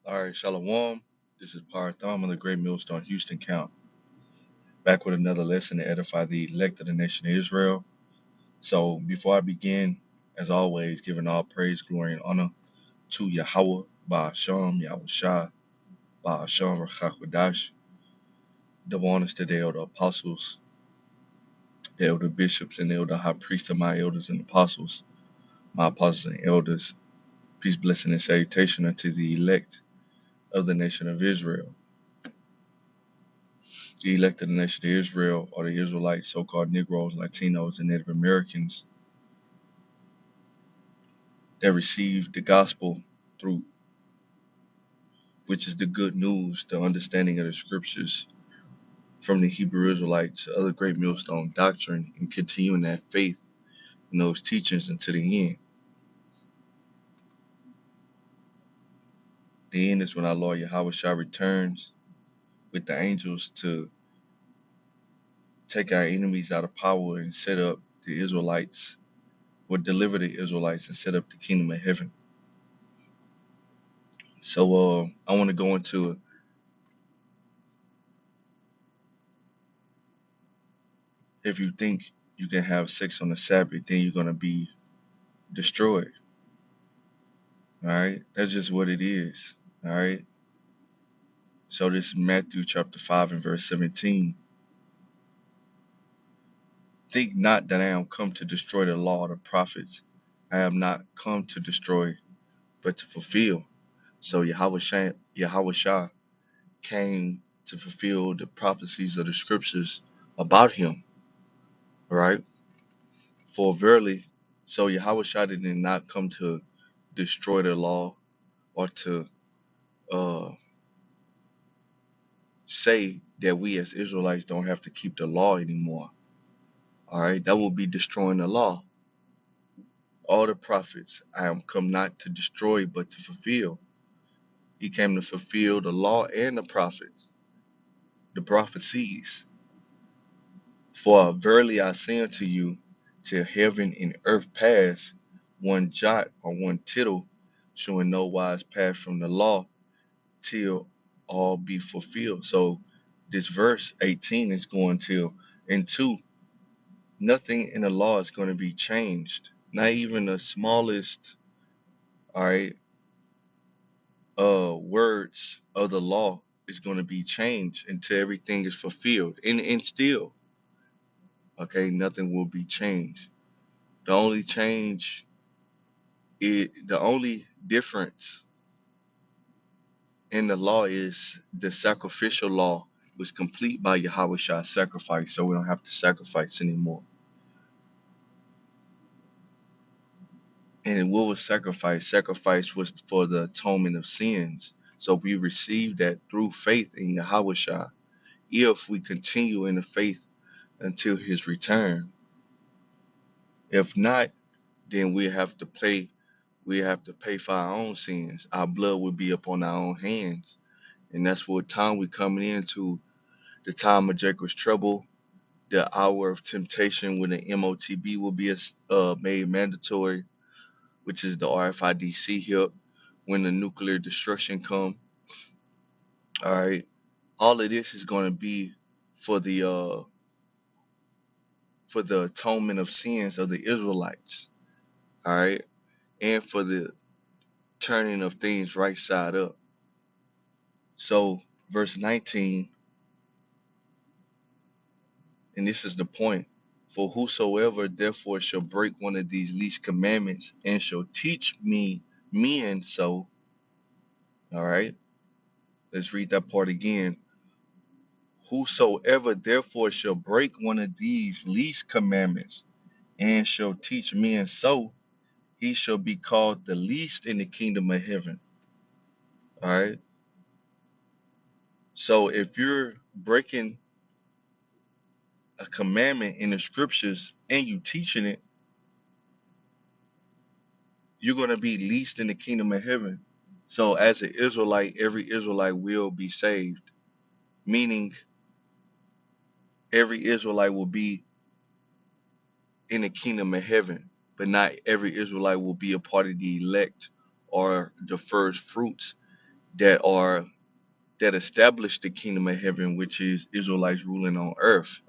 All right, Shalom. This is Paratham of the Great Millstone Houston Count. Back with another lesson to edify the elect of the nation of Israel. So before I begin, as always, giving all praise, glory, and honor to Yahweh, Ba'asham, Yahweh Shah, Ba'asham, Rachakwadash. Double honors to the elder apostles, the elder bishops, and the elder high priest of my elders and apostles, my apostles and elders. Peace, blessing, and salutation unto the elect of the nation of Israel. The elect of the nation of Israel are the Israelites, so-called Negroes, Latinos, and Native Americans that received the gospel through, which is the good news, the understanding of the scriptures from the Hebrew Israelites, other great millstone doctrine, and continuing that faith in those teachings until the end. The end is when our Lord Yahweh Shah returns with the angels to take our enemies out of power and set up the Israelites, or deliver the Israelites and set up the kingdom of heaven. So I want to go into if you think you can have sex on the Sabbath, then you're going to be destroyed. All right. That's just what it is. All right. So this is Matthew chapter 5 and verse 17. Think not that I am come to destroy the law of the prophets. I am not come to destroy, but to fulfill. So Yahweh Shah came to fulfill the prophecies of the scriptures about him. All right. For verily, so Yahweh Shah did not come to destroy the law or to uh, say that we as Israelites don't have to keep the law anymore. All right, that will be destroying the law. All the prophets, I am come not to destroy, but to fulfill. He came to fulfill the law and the prophets, the prophecies. For verily I say unto you, till heaven and earth pass, one jot or one tittle shall in no wise pass from the law till all be fulfilled. So this verse 18 is going to, and 2, nothing in the law is going to be changed. Not even the smallest, all right, words of the law is going to be changed until everything is fulfilled. And still, okay, nothing will be changed. The only change is the only difference in the law is the sacrificial law was complete by Yahweh Shah's sacrifice, so we don't have to sacrifice anymore. And what was sacrifice? Sacrifice was for the atonement of sins. So if we receive that through faith in Yahweh Shah, if we continue in the faith until his return. If not, then we have to pay for our own sins. Our blood will be upon our own hands. And that's what time we're coming into, the time of Jacob's trouble, the hour of temptation when the MOTB will be made mandatory, which is the RFID hip, when the nuclear destruction come. All right. All of this is going to be for the atonement of sins of the Israelites. All right. And for the turning of things right side up. So verse 19, and this is the point. For whosoever therefore shall break one of these least commandments and shall teach men so, all right, let's read that part again. Whosoever therefore shall break one of these least commandments and shall teach men so, he shall be called the least in the kingdom of heaven. All right. So if you're breaking a commandment in the scriptures and you teaching it, you're going to be least in the kingdom of heaven. So as an Israelite, every Israelite will be saved, meaning every Israelite will be in the kingdom of heaven, but not every Israelite will be a part of the elect or the first fruits that are that establish the kingdom of heaven, which is Israelites ruling on earth.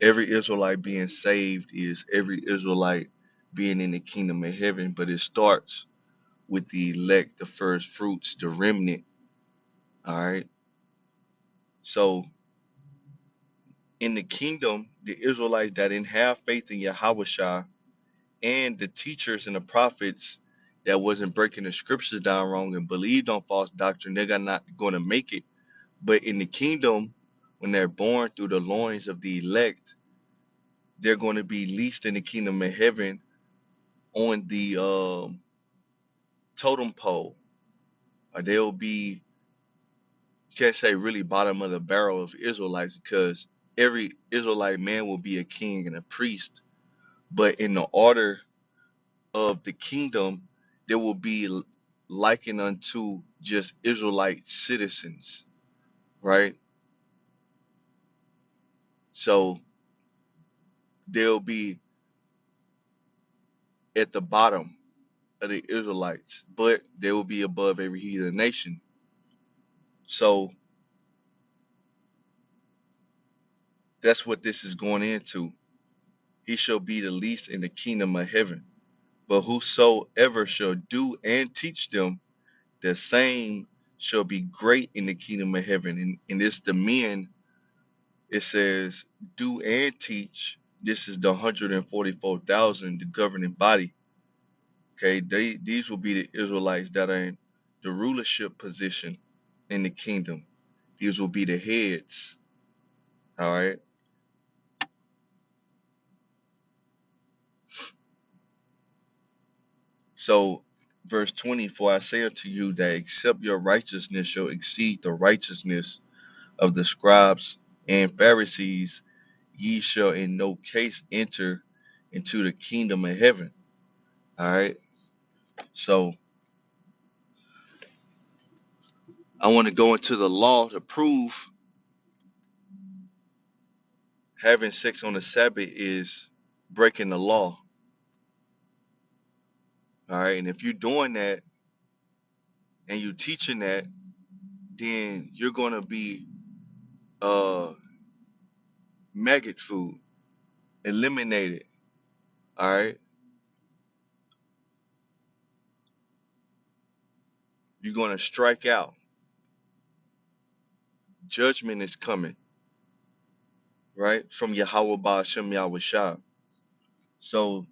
Every Israelite being saved is every Israelite being in the kingdom of heaven, but it starts with the elect, the first fruits, the remnant. All right. So in the kingdom, the Israelites that didn't have faith in Yahweh and the teachers and the prophets that wasn't breaking the scriptures down wrong and believed on false doctrine, they're not going to make it. But in the kingdom, when they're born through the loins of the elect, they're going to be least in the kingdom of heaven on the totem pole, or they'll be, you can't say really bottom of the barrel of Israelites, because every Israelite man will be a king and a priest. But in the order of the kingdom, there will be likened unto just Israelite citizens, right? So they'll be at the bottom of the Israelites, but they will be above every heathen nation. So that's what this is going into. He shall be the least in the kingdom of heaven. But whosoever shall do and teach them, the same shall be great in the kingdom of heaven. And it's the men, it says, do and teach. This is the 144,000, the governing body. Okay, these will be the Israelites that are in the rulership position in the kingdom. These will be the heads. All right. So, verse 24, I say unto you that except your righteousness shall exceed the righteousness of the scribes and Pharisees, ye shall in no case enter into the kingdom of heaven. All right. So, I want to go into the law to prove having sex on the Sabbath is breaking the law. All right. And if you're doing that and you're teaching that, then you're going to be uh, maggot food, eliminated. All right. You're going to strike out. Judgment is coming, right? From Yahweh Ba'ashem Yahweh Shah. So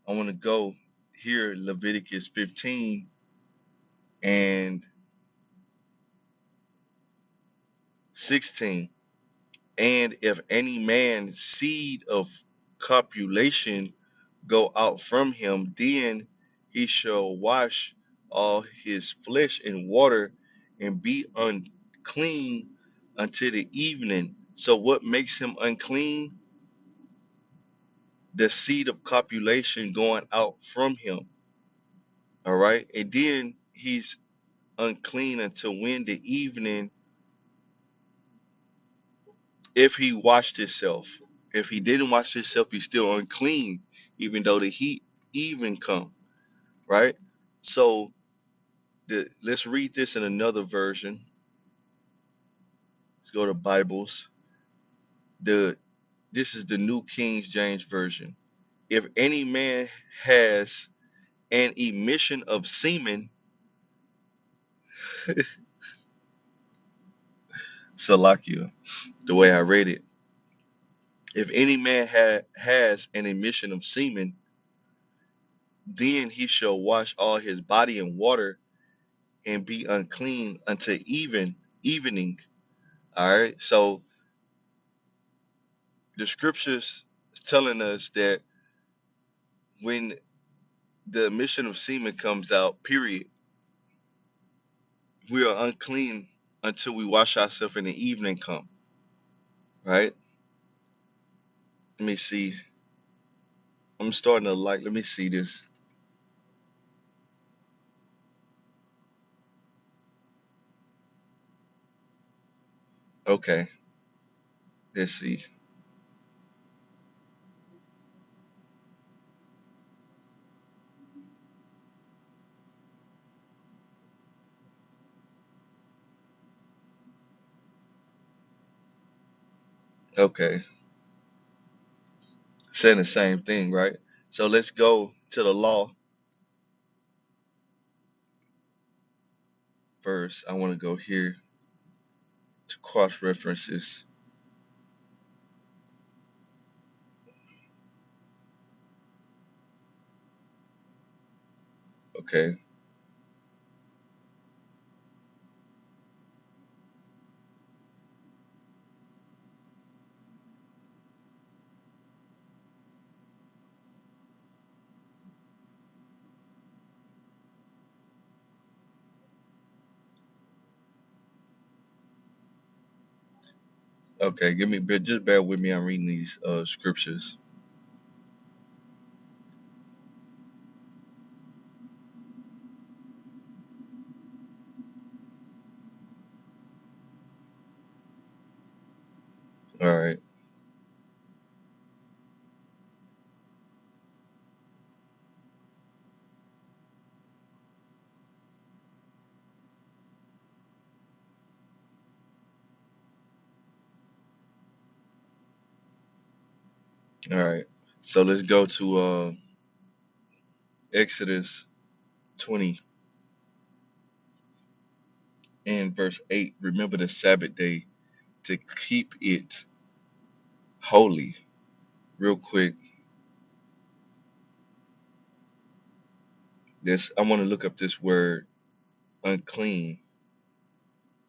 I want to go here, Leviticus 15 and 16. And if any man's seed of copulation go out from him, then he shall wash all his flesh in water and be unclean until the evening. So what makes him unclean? The seed of copulation going out from him. All right. And then he's unclean until when? The evening, if he washed himself. If he didn't wash himself, he's still unclean, even though the heat even come. Right? So let's read this in another version. Let's go to Bibles. This is the New King James Version. If any man has an emission of semen, Salakia, the way I read it. If any man has an emission of semen, then he shall wash all his body in water and be unclean until evening. All right. So the scriptures is telling us that when the emission of semen comes out, period, we are unclean until we wash ourselves in the evening come. Right? Let me see. I'm starting to let me see this. Okay. Let's see. Okay, saying the same thing, right? So let's go to the law first. I want to go here to cross references. Okay, okay, give me, just bear with me. I'm reading these scriptures. All right, all right. So let's go to Exodus 20 and verse 8. Remember the Sabbath day to keep it holy. Real quick, this I want to look up this word unclean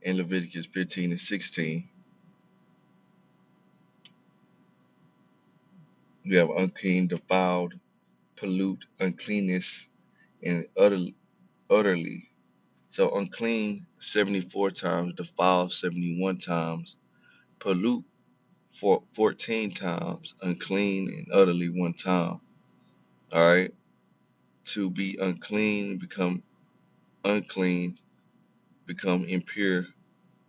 in Leviticus 15 and 16. You have unclean, defiled, pollute, uncleanness, and utterly. So unclean 74 times, defiled 71 times, pollute 14 times, unclean and utterly one time. All right. To be unclean, become unclean, become impure,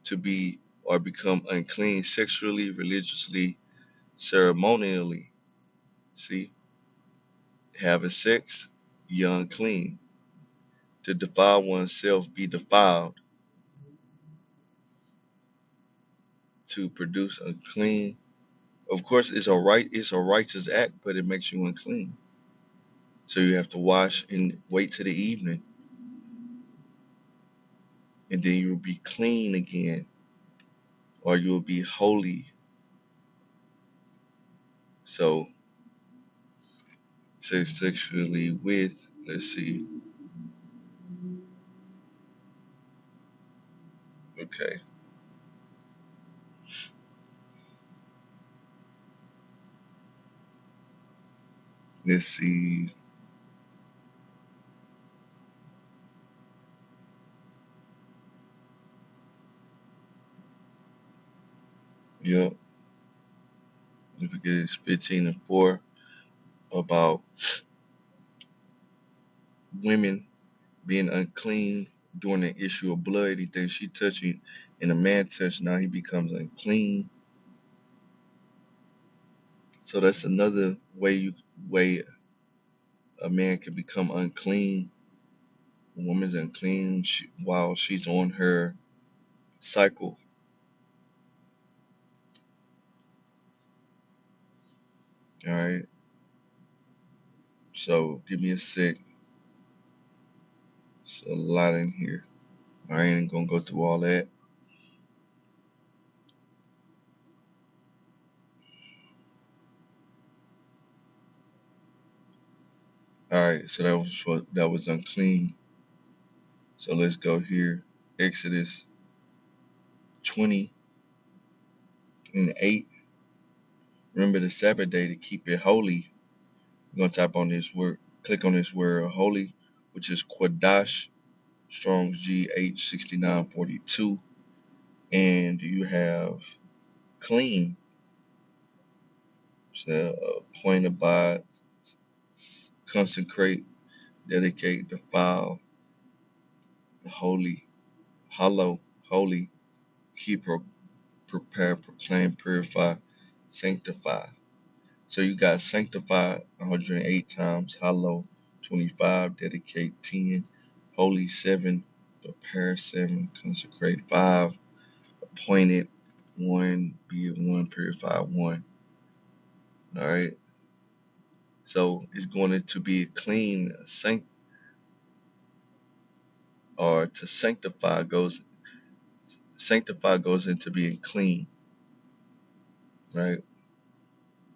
to be or become unclean sexually, religiously, ceremonially. See, having sex, you're unclean. To defile oneself, be defiled. To produce unclean. Of course, it's a righteous act, but it makes you unclean. So you have to wash and wait till the evening, and then you'll be clean again, or you'll be holy. So, sex sexually with, let's see, okay, let's see, yep, Leviticus 15 and 4 about women being unclean during the issue of blood. Anything she touching and a man touch, now he becomes unclean. So that's another way a man can become unclean. A woman's unclean while she's on her cycle. All right. So give me a sec. It's a lot in here. I ain't gonna go through all that. All right. So that was unclean. So let's go here. Exodus 20 and 8. Remember the Sabbath day to keep it holy. We're gonna type on this word, click on this word holy, which is Quadash, Strong's GH6942, and you have clean, so appointed by, consecrate, dedicate, defile, holy, hollow, holy, keep, prepare, proclaim, purify, sanctify. So you got sanctify 108 times, hollow 25, dedicate 10, holy 7, prepare 7, consecrate 5, appointed 1, be it 1, purify 1. All right. So it's going to be clean, or to sanctify goes into being clean, right?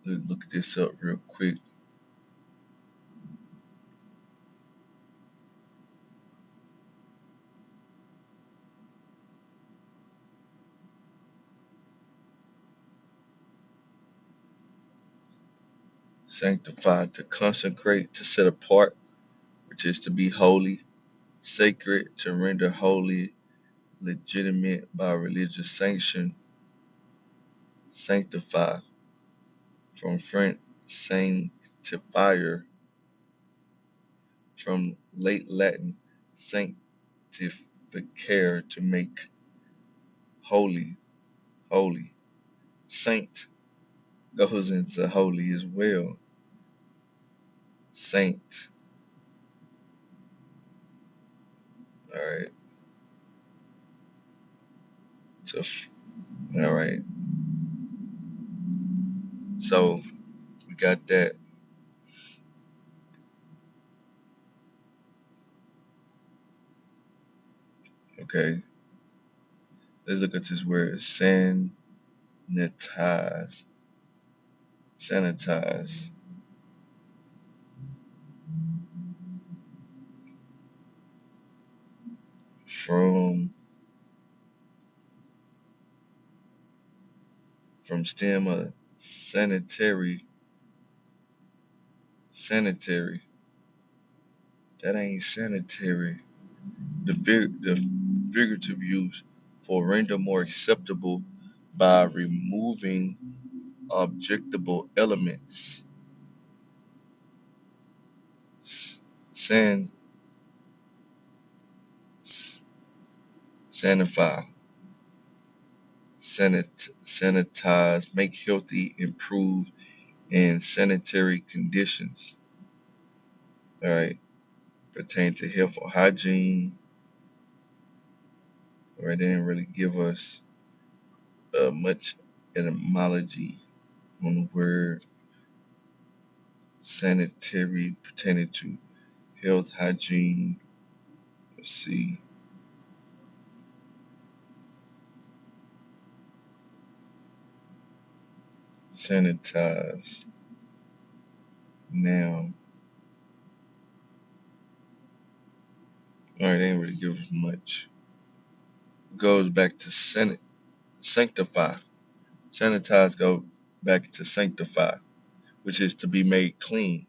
Let's look this up real quick. Sanctify, to consecrate, to set apart, which is to be holy. Sacred, to render holy, legitimate by religious sanction. Sanctify, from French sanctifier, from late Latin sanctificare, to make holy, holy. Saint goes into holy as well. Saint. All right. So, all right. So we got that. Okay. Let's look at this word sanitize. Sanitize. From stem of sanitary. Sanitary. That ain't sanitary. The figurative use, for render more acceptable by removing objectable elements. San, sanify, sanitize, make healthy, improve in sanitary conditions. All right, pertain to health or hygiene. All right, they didn't really give us much etymology on the word sanitary, pertaining to health, hygiene. Let's see. Sanitize. Now, all right, they ain't really give us much. Goes back to sanctify. Sanitize go back to sanctify, which is to be made clean.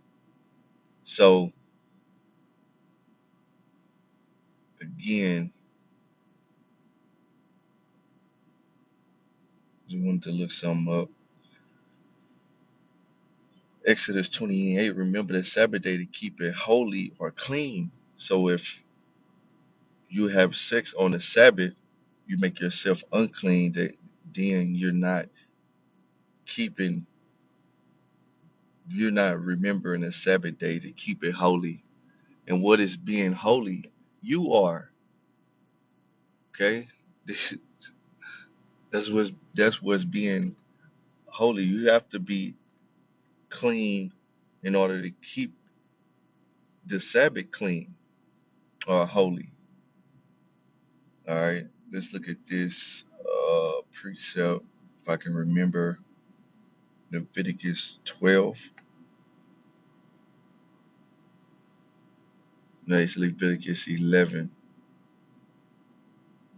So again, just wanted to look something up. Exodus 28, remember the Sabbath day to keep it holy or clean. So if you have sex on the Sabbath, you make yourself unclean, that then keeping you're not remembering the Sabbath day to keep it holy. And what is being holy? You are. Okay? That's what's being holy. You have to be clean in order to keep the Sabbath clean or holy. All right, let's look at this precept. If I can remember, Leviticus 12. No, it's Leviticus 11.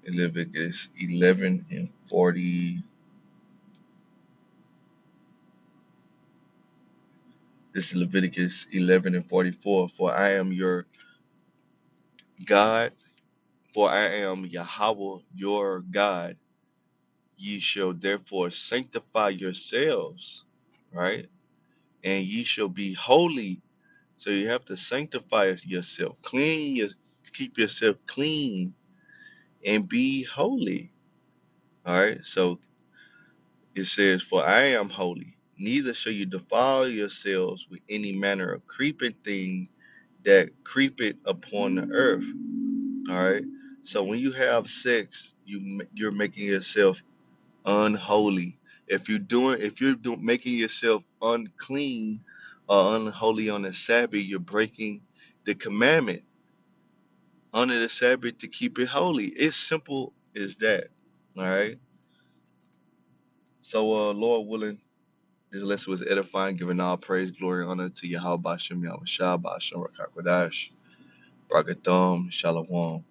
Leviticus 11 and 40. This is Leviticus 11 and 44. For I am your God, for I am Yahweh your God. Ye shall therefore sanctify yourselves, right? And ye shall be holy. So you have to sanctify yourself, keep yourself clean, and be holy. All right. So it says, "For I am holy; neither shall you defile yourselves with any manner of creeping thing that creepeth upon the earth." All right. So when you have sex, you're making yourself Unholy. If you're doing making yourself unclean or unholy on the Sabbath, you're breaking the commandment under the Sabbath to keep it holy. It's simple as that. All right. So, Lord willing, this lesson was edifying, giving all praise, glory, and honor to Yahweh Bashem, Yahweh Shah, Bashem, Rakakwadash, Bragatham, Shalom.